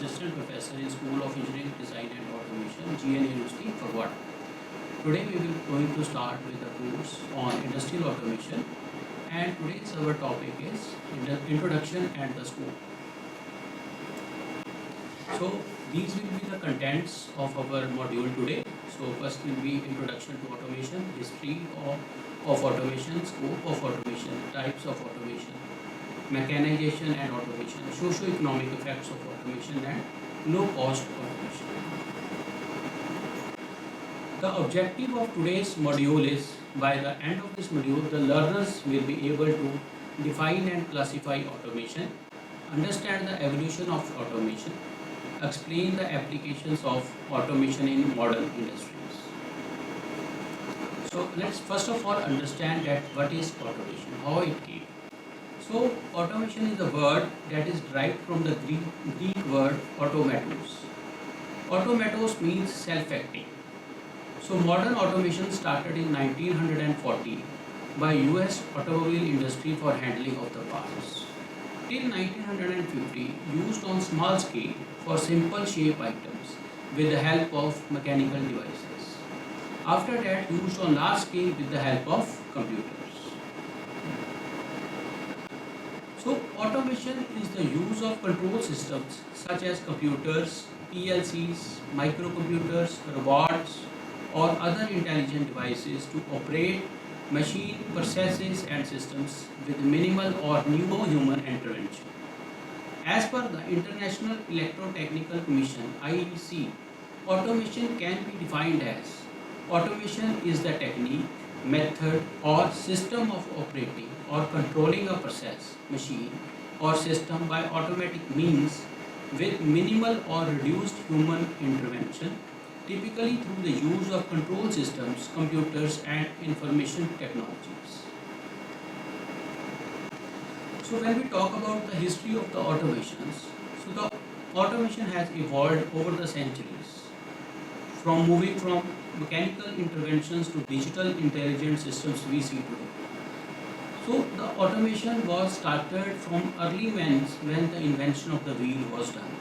Assistant Professor in School of Engineering, Design and Automation, GN University, Forward. Today we will going to start with a course on industrial automation, and today's our topic is introduction and the scope. So these will be the contents of our module today. So first will be introduction to automation, history of automation, scope of automation, types of automation, mechanization and automation, socio-economic effects of automation and low-cost automation. The objective of today's module is, by the end of this module, the learners will be able to define and classify automation, understand the evolution of automation, explain the applications of automation in modern industries. So let's first of all understand that what is automation, how it came. So automation is a word that is derived from the Greek word automatos. Automatos means self-acting. So modern automation started in 1940 by US automobile industry for handling of the parts. Till 1950, used on small scale for simple shape items with the help of mechanical devices. After that, used on large scale with the help of computers. So automation is the use of control systems such as computers, PLCs, microcomputers, robots, or other intelligent devices to operate machine processes and systems with minimal or no human intervention. As per the International Electrotechnical Commission (IEC), automation can be defined as automation is the technique, method, or system of operating or controlling a process, machine, or system by automatic means with minimal or reduced human intervention, typically through the use of control systems, computers, and information technologies. So when we talk about the history of the automations, so the automation has evolved over the centuries, from moving from mechanical interventions to digital intelligent systems we see today. So the automation was started from early when the invention of the wheel was done.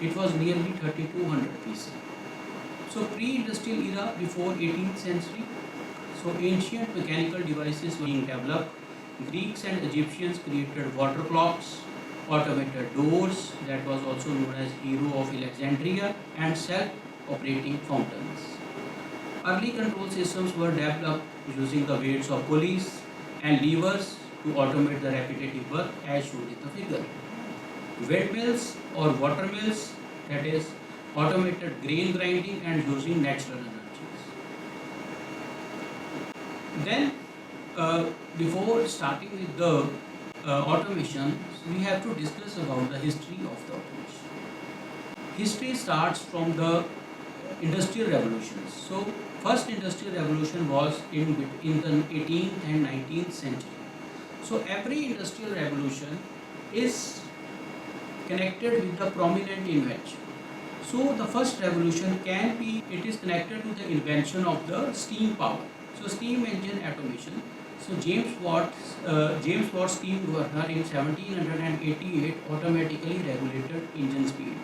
It was nearly 3200 BC. So pre-industrial era, before 18th century, so ancient mechanical devices were being developed. Greeks and Egyptians created water clocks, automated doors, that was also known as Hero of Alexandria, and self-operating fountains. Early control systems were developed using the weights of pulleys and levers to automate the repetitive work as shown in the figure. Windmills or water mills, that is automated grain grinding and using natural energies. Then before starting with the automation, we have to discuss about the history of the automation. History starts from the industrial revolutions. So first industrial revolution was in the 18th and 19th century. So every industrial revolution is connected with the prominent invention. So the first revolution it is connected to the invention of the steam power. So steam engine automation. So James Watt steam governor in 1788 automatically regulated engine speed.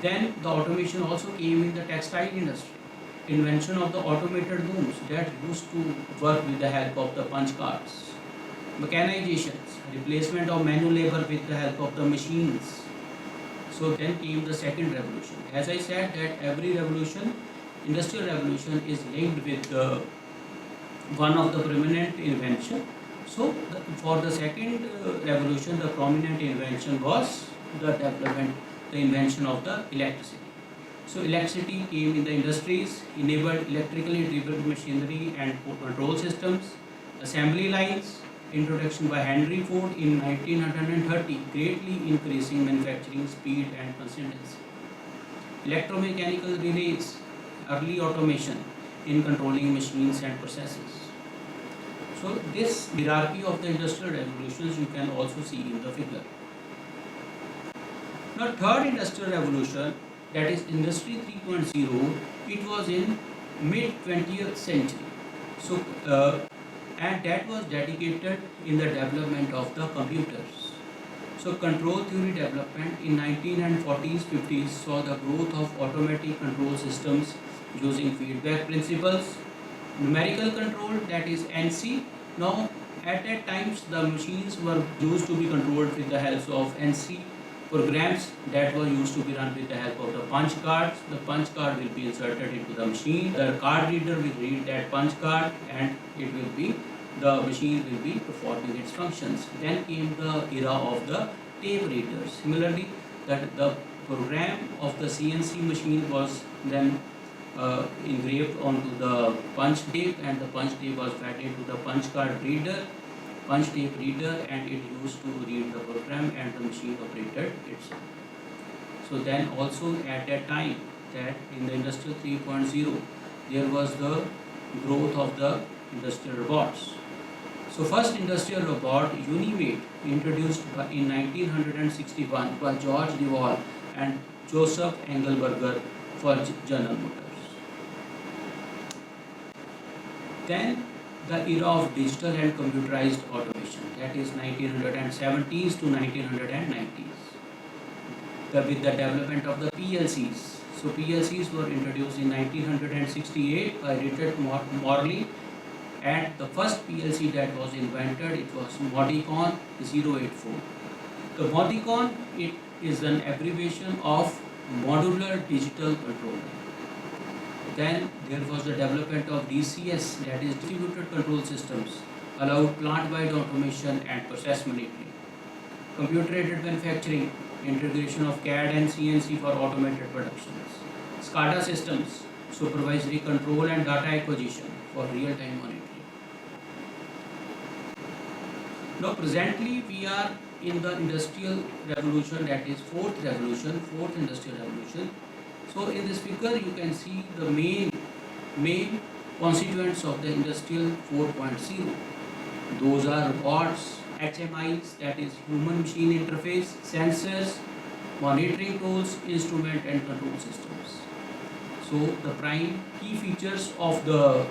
Then the automation also came in the textile industry. Invention of the automated looms that used to work with the help of the punch cards. Mechanizations, replacement of manual labor with the help of the machines. So then came the second revolution. As I said that every revolution, industrial revolution, is linked with one of the prominent invention. So for the second revolution, the prominent invention was the invention of the electricity. So electricity came in the industries, enabled electrically driven machinery and control systems, assembly lines, introduction by Henry Ford in 1930, greatly increasing manufacturing speed and consistency. Electromechanical relays, early automation in controlling machines and processes. So this hierarchy of the industrial revolutions you can also see in the figure. Now third industrial revolution, that is Industry 3.0, it was in mid 20th century. So and that was dedicated in the development of the computers. So control theory development in 1940s, 50s saw the growth of automatic control systems using feedback principles. Numerical control, that is NC. Now at that times the machines were used to be controlled with the help of NC programs that were used to be run with the help of the punch cards. The punch card will be inserted into the machine. The card reader will read that punch card and the machine will be performing its functions. Then came the era of the tape readers. Similarly, that the program of the CNC machine was then engraved onto the punch tape, and the punch tape was fed into the punch tape reader, and it used to read the program and the machine operated itself. So then also at that time, that in the Industrial 3.0 there was the growth of the industrial robots. So first industrial robot, Unimate, introduced in 1961 by George Devol and Joseph Engelberger for General Motors. Then the era of digital and computerized automation, that is 1970s to 1990s. With the development of the PLCs. So PLCs were introduced in 1968 by Richard Morley, and the first PLC that was invented, it was Modicon 084. The Modicon, it is an abbreviation of Modular Digital Controller. Then there was the development of DCS, that is Distributed Control Systems, allowed plant-wide automation and process monitoring. Computer-aided manufacturing, integration of CAD and CNC for automated productions. SCADA systems, supervisory control and data acquisition for real-time monitoring. Now presently we are in the industrial revolution, that is fourth industrial revolution. So in this figure you can see the main constituents of the industrial 4.0. Those are robots, HMIs, that is human machine interface, sensors, monitoring tools, instrument and control systems. So the prime key features of the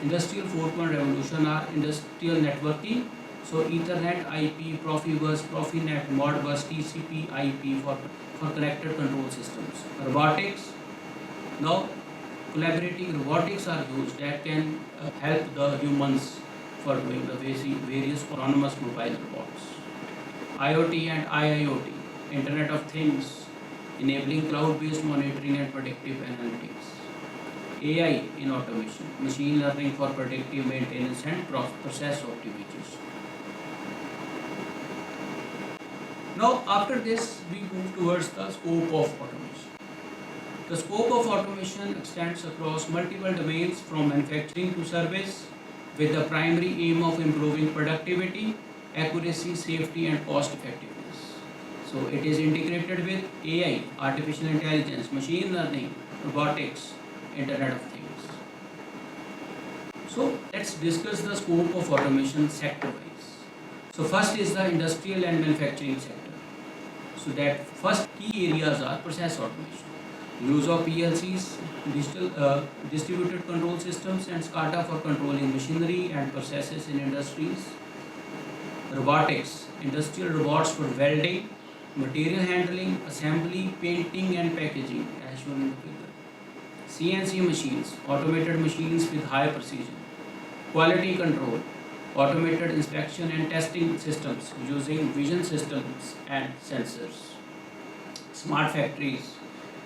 industrial 4.0 revolution are industrial networking. So Ethernet, IP, Profibus, Profinet, Modbus, TCP, IP for connected control systems. Robotics. Now collaborating robotics are used that can help the humans for doing the various autonomous mobile robots. IoT and IIoT, Internet of Things, enabling cloud-based monitoring and predictive analytics. AI in automation, machine learning for predictive maintenance and process optimization. Now after this we move towards the scope of automation. The scope of automation extends across multiple domains from manufacturing to service, with the primary aim of improving productivity, accuracy, safety and cost effectiveness. So it is integrated with AI, artificial intelligence, machine learning, robotics, Internet of Things. So let's discuss the scope of automation sector-wise. So first is the industrial and manufacturing sector. So that first key areas are process automation, use of PLCs, distributed control systems and SCADA for controlling machinery and processes in industries. Robotics, industrial robots for welding, material handling, assembly, painting and packaging as shown in the figure. CNC machines, automated machines with high precision. Quality control, automated inspection and testing systems using vision systems and sensors. Smart factories,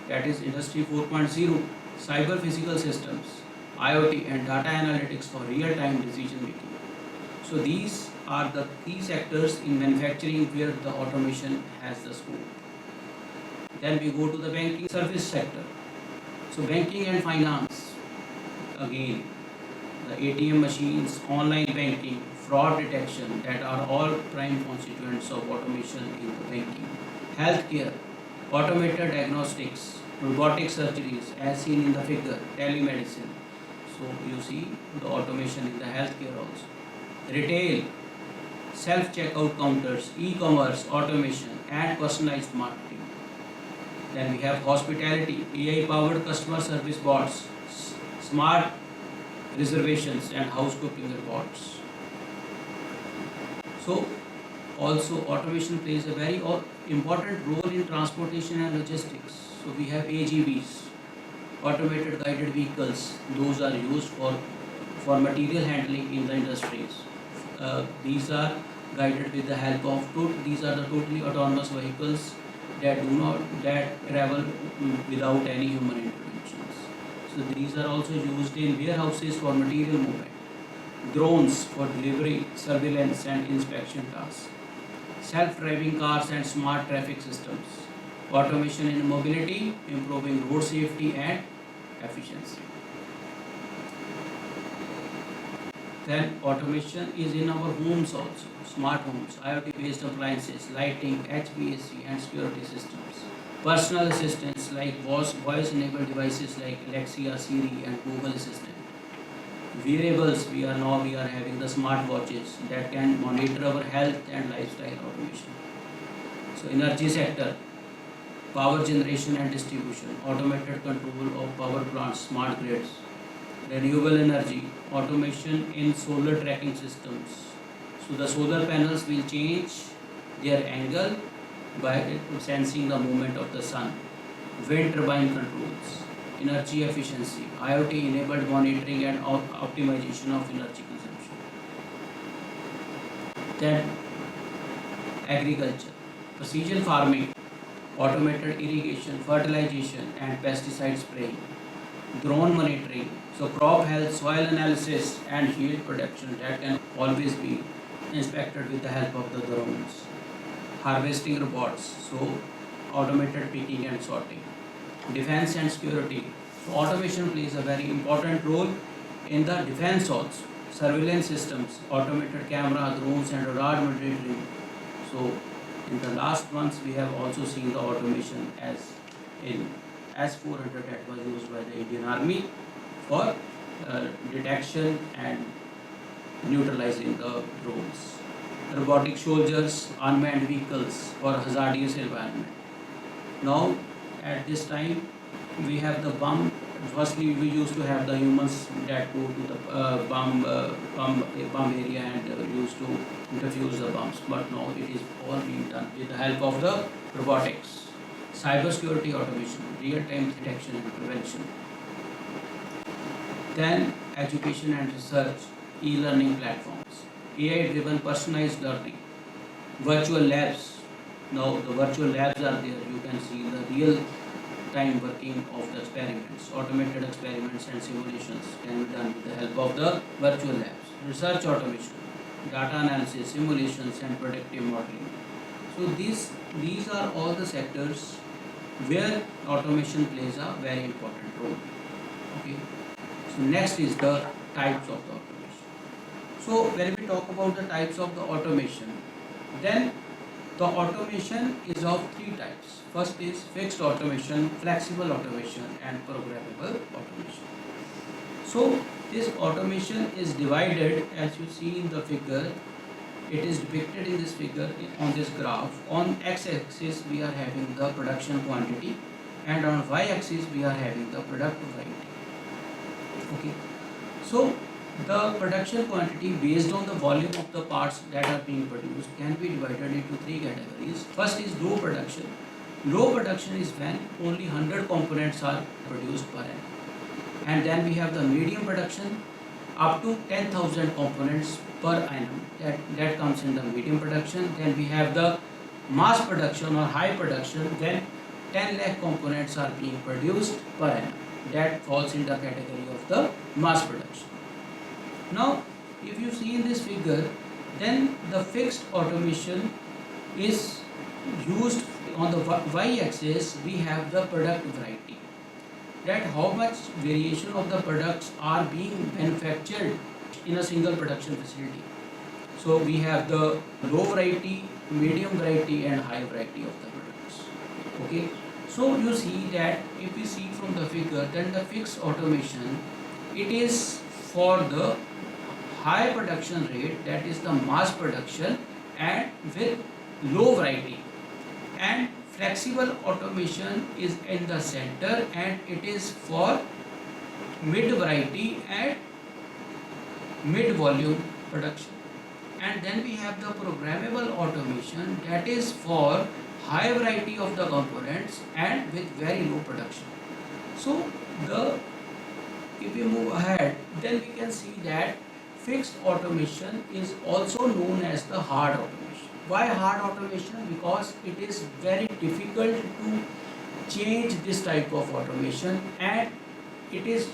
that is Industry 4.0, cyber physical systems, IoT and data analytics for real-time decision making. So these are the key sectors in manufacturing where the automation has the scope. Then we go to the banking service sector. So banking and finance, again the ATM machines, online banking, fraud detection, that are all prime constituents of automation in the banking. Healthcare, automated diagnostics, robotic surgeries as seen in the figure, telemedicine. So you see the automation in the healthcare also. Retail, self-checkout counters, e-commerce, automation and personalized marketing. Then we have hospitality, AI-powered customer service bots, smart reservations and housekeeping robots. So Also, automation plays a very important role in transportation and logistics. So we have AGVs, automated guided vehicles. Those are used for material handling in the industries. These are guided with the help of these are the totally autonomous vehicles that travel without any human interventions. So these are also used in warehouses for material movement, drones for delivery, surveillance and inspection tasks, self-driving cars and smart traffic systems, automation in mobility, improving road safety and efficiency. Then automation is in our homes also, smart homes, IoT-based appliances, lighting, HVAC and security systems. Personal assistants like voice-enabled devices like Alexa, Siri and Google Assistant. Wearables, we are having the smart watches that can monitor our health and lifestyle automation. So energy sector, power generation and distribution, automated control of power plants, smart grids, renewable energy, automation in solar tracking systems. So the solar panels will change their angle by sensing the movement of the sun. Wind turbine controls, energy efficiency, IoT enabled monitoring and optimization of energy consumption. Then agriculture, precision farming, automated irrigation, fertilization and pesticide spraying, drone monitoring, so crop health, soil analysis and yield production that can always be inspected with the help of the drones. Harvesting robots, so automated picking and sorting. Defense and security, so automation plays a very important role in the defense also. Surveillance systems, automated camera, drones and radar monitoring. So in the last months we have also seen the automation as in S-400 that was used by the Indian Army for detection and neutralizing the drones. Robotic soldiers, unmanned vehicles for hazardous environment. Now at this time we have the bomb. Firstly we used to have the humans that go to the bomb area and used to defuse the bombs, but now it is all being done with the help of the robotics. Cybersecurity automation, real-time detection and prevention. Then education and research, e-learning platforms, AI-driven personalized learning, virtual labs. Now the virtual labs are there. You can see the real-time working of the experiments. Automated experiments and simulations can be done with the help of the virtual labs. Research automation, data analysis, simulations and predictive modeling. So these are all the sectors where automation plays a very important role. Okay. So next is the types of the automation. So when we talk about the types of the automation, then the automation is of three types. First is fixed automation, flexible automation and programmable automation. So this automation is divided, as you see in the figure. It is depicted in this figure on this graph. On x-axis we are having the production quantity and on y-axis we are having the product variety. Okay. So the production quantity based on the volume of the parts that are being produced can be divided into three categories. First is low production. Low production is when only 100 components are produced per annum. And then we have the medium production up to 10,000 components per annum. That comes in the medium production. Then we have the mass production or high production when 10 lakh components are being produced per annum. That falls in the category of the mass production. Now if you see in this figure, then the fixed automation is used. On the y-axis we have the product variety, that how much variation of the products are being manufactured in a single production facility. So we have the low variety, medium variety and high variety of the products. Okay. So you see that if we see from the figure, then the fixed automation, it is for the high production rate, that is the mass production, and with low variety. And flexible automation is in the center and it is for mid variety and mid volume production. and then we have the programmable automation, that is for high variety of the components and with very low production. So the if we move ahead, then we can see that fixed automation is also known as the hard automation. Why hard automation? Because it is very difficult to change this type of automation, and it is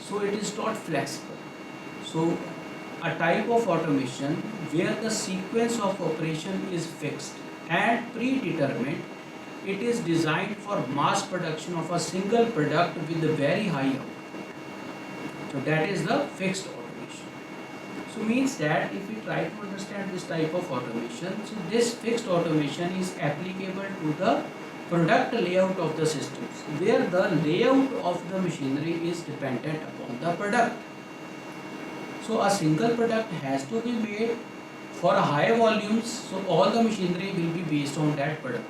not flexible. So a type of automation where the sequence of operation is fixed and predetermined, it is designed for mass production of a single product with a very high output. So that is the fixed automation. So means that if we try to understand this type of automation, so this fixed automation is applicable to the product layout of the systems, where the layout of the machinery is dependent upon the product. So a single product has to be made for high volumes, so all the machinery will be based on that product.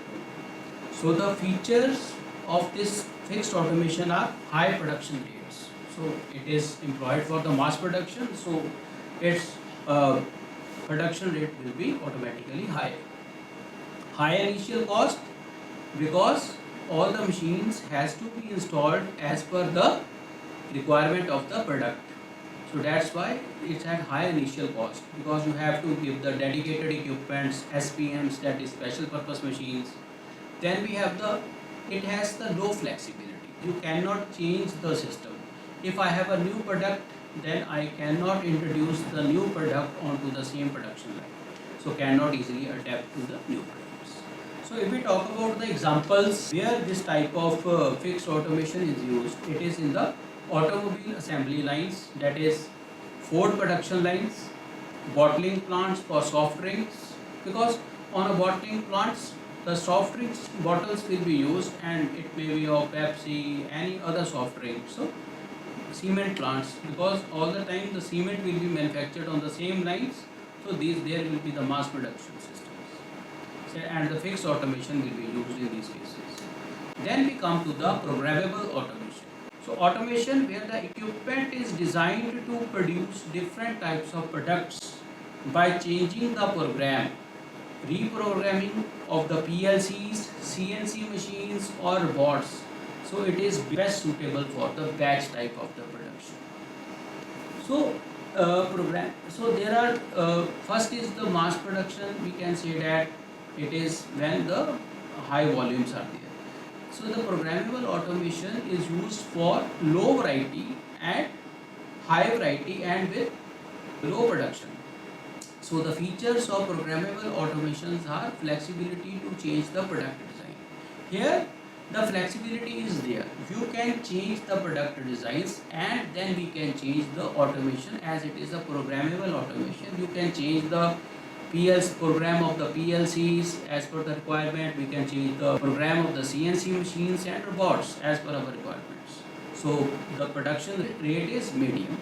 So the features of this fixed automation are high production rates. So it is employed for the mass production, so its production rate will be automatically high. Higher initial cost, because all the machines has to be installed as per the requirement of the product. So that's why it's at high initial cost, because you have to give the dedicated equipments, SPMs, that is special purpose machines. Then we have it has the low flexibility. You cannot change the system. If I have a new product, then I cannot introduce the new product onto the same production line. So cannot easily adapt to the new products. So if we talk about the examples where this type of fixed automation is used, it is in the automobile assembly lines, that is Ford production lines, bottling plants for soft drinks, because on a bottling plants the soft drinks bottles will be used, and it may be of Pepsi, any other soft drink. So cement plants, because all the time the cement will be manufactured on the same lines, so there will be the mass production systems. So, and the fixed automation will be used in these cases. Then we come to the programmable automation. So automation where the equipment is designed to produce different types of products by changing the program, reprogramming of the PLCs, CNC machines or bots. So it is best suitable for the batch type of the production. So So there are first is the mass production. We can say that it is when the high volumes are there. So the programmable automation is used for low variety and high variety and with low production. So the features of programmable automations are flexibility to change the product design. Here the flexibility is there. You can change the product designs and then we can change the automation, as it is a programmable automation. You can change the program of the PLCs as per the requirement. We can change the program of the CNC machines and robots as per our requirements. So the production rate is medium.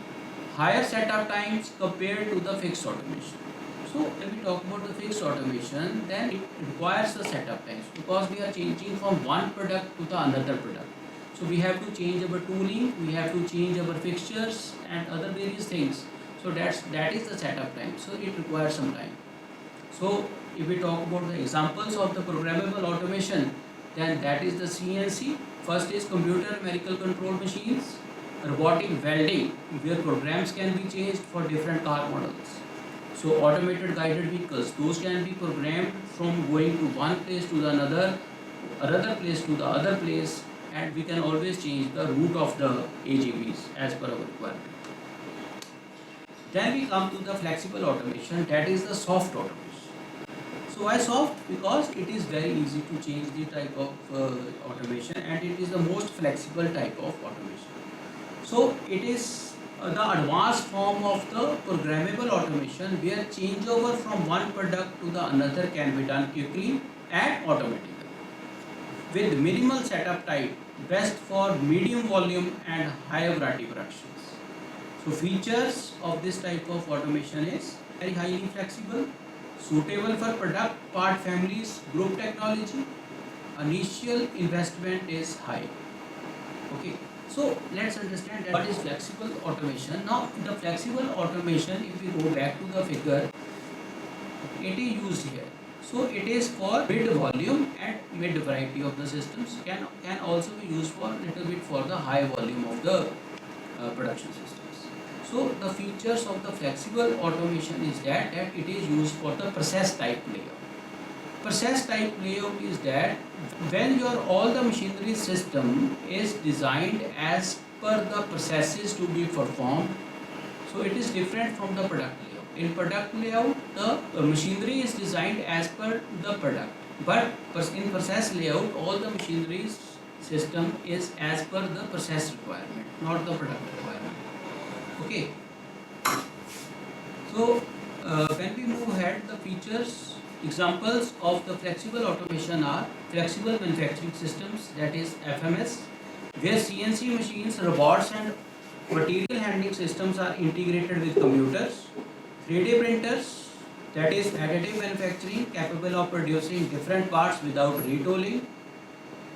Higher setup times compared to the fixed automation. So when we talk about the fixed automation, then it requires the setup times, because we are changing from one product to the another product. So we have to change our tooling, we have to change our fixtures and other various things. So that is the setup time. So it requires some time. So if we talk about the examples of the programmable automation, then that is the CNC. First is computer numerical control machines, robotic welding, where programs can be changed for different car models. So automated guided vehicles, those can be programmed from going to one place to the another place to the other place, and we can always change the route of the AGVs as per our requirement. Then we come to the flexible automation, that is the soft automation. So why soft? Because it is very easy to change the type of automation, and it is the most flexible type of automation. So it is the advanced form of the programmable automation, where changeover from one product to the another can be done quickly and automatically with minimal setup time, best for medium volume and high variety productions. So features of this type of automation is very highly flexible, suitable for product part families, group technology. Initial investment is high. Okay. So let's understand that what is flexible automation. Now the flexible automation, if we go back to the figure, It is used here. So it is for mid volume and mid variety of the systems, can also be used for little bit for the high volume of the production systems. So the features of the flexible automation is that it is used for the process type layout. Process type layout is that when your all the machinery system is designed as per the processes to be performed, so it is different from the product layout. In product layout, the machinery is designed as per the product, but in process layout, all the machinery system is as per the process requirement, not the product requirement. Okay. So when we move ahead, the features examples of the flexible automation are flexible manufacturing systems, that is FMS, where CNC machines, robots and material handling systems are integrated with computers. 3D printers, that is additive manufacturing, capable of producing different parts without retooling.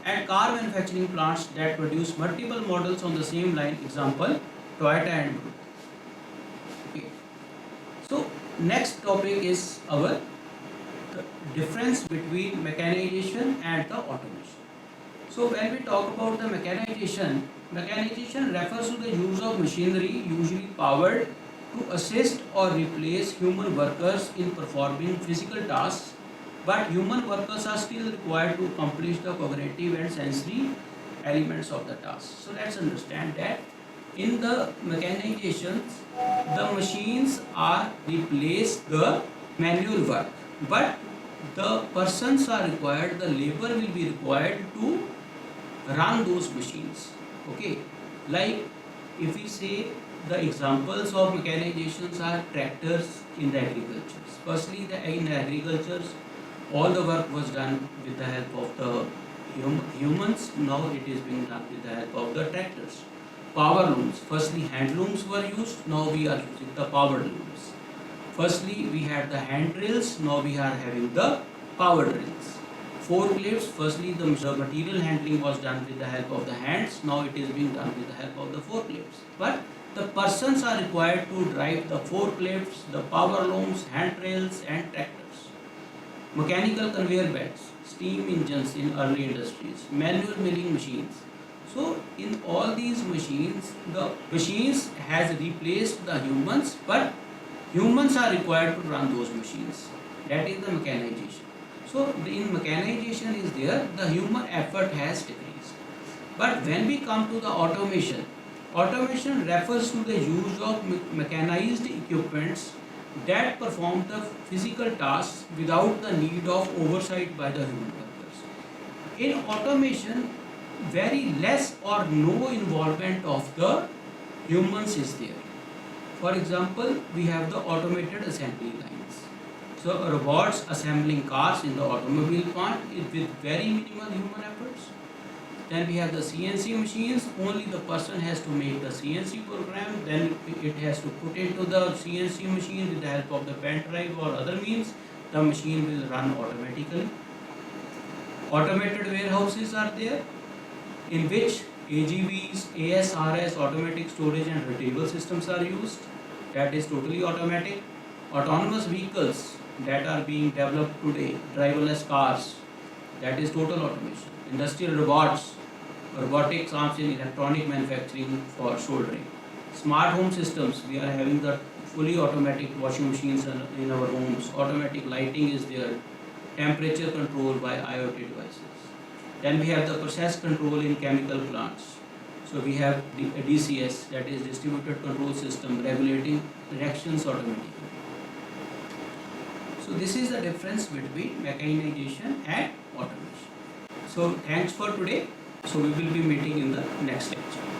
And car manufacturing plants that produce multiple models on the same line, example Toyota and Maruti. Okay. So next topic is our difference between mechanization and the automation. So when we talk about the mechanization, mechanization refers to the use of machinery usually powered to assist or replace human workers in performing physical tasks, but human workers are still required to accomplish the cognitive and sensory elements of the task. So let's understand that in the mechanizations, the machines are replace the manual work, but the persons are required, the labor will be required to run those machines. Okay, like if we say the examples of mechanizations are tractors in the agriculture. Firstly, in agriculture, all the work was done with the help of the humans. Now it is being done with the help of the tractors. Power looms. Firstly, hand looms were used. Now we are using the power looms. Firstly, we had the hand drills. Now we are having the power drills. Forklifts. Firstly, the material handling was done with the help of the hands. Now it is being done with the help of the forklifts. But the persons are required to drive the forklifts, the power looms, hand drills, and tractors. Mechanical conveyor belts, steam engines in early industries, manual milling machines. So in all these machines, the machines has replaced the humans, but humans are required to run those machines. That is the mechanization. So in mechanization is there, the human effort has decreased. But when we come to the automation, automation refers to the use of mechanized equipments that perform the physical tasks without the need of oversight by the human workers. In automation, very less or no involvement of the humans is there. For example, we have the automated assembly lines. So robots assembling cars in the automobile plant with very minimal human efforts. Then we have the CNC machines, only the person has to make the CNC program, then it has to put into the CNC machine with the help of the pen drive or other means, the machine will run automatically. Automated warehouses are there, in which AGVs, ASRS, automatic storage and retrieval systems are used, that is totally automatic. Autonomous vehicles that are being developed today, driverless cars, that is total automation. Industrial robots, robotics arms in electronic manufacturing for soldering. Smart home systems, we are having the fully automatic washing machines in our homes. Automatic lighting is there. Temperature control by IoT devices. Then we have the process control in chemical plants. So we have the DCS, that is distributed control system, regulating reactions automatically. So this is the difference between mechanization and automation. So thanks for today. So we will be meeting in the next lecture.